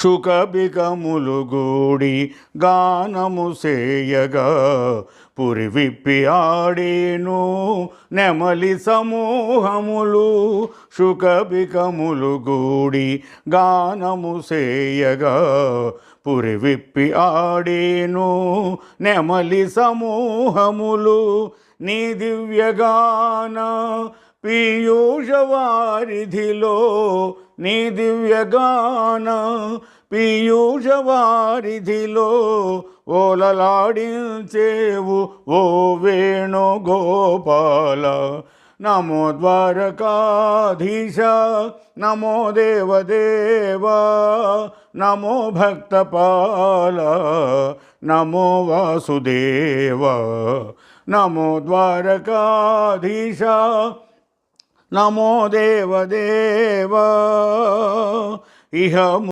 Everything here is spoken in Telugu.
శుకబికములు గూడి గానము సేయగా పురి విప్పి ఆడేను నెమలి సమూహములు. శుకబికములు గూడి గానము సేయగా పురి విప్పి ఆడేను నెమలి సమూహములు. నీ దివ్యగాన పీయూషవారిధిలో, నీ దివ్యగాన పీయూషవారిధిలో ఓలలాడించేవు ఓ వేణుగోపాల. నమో ద్వారకాధీశ, నమో దేవదేవా, నమో భక్తపాల, నమో వాసుదేవ. నమో ద్వారకాధీశ, నమో దేవదేవా. ఇహ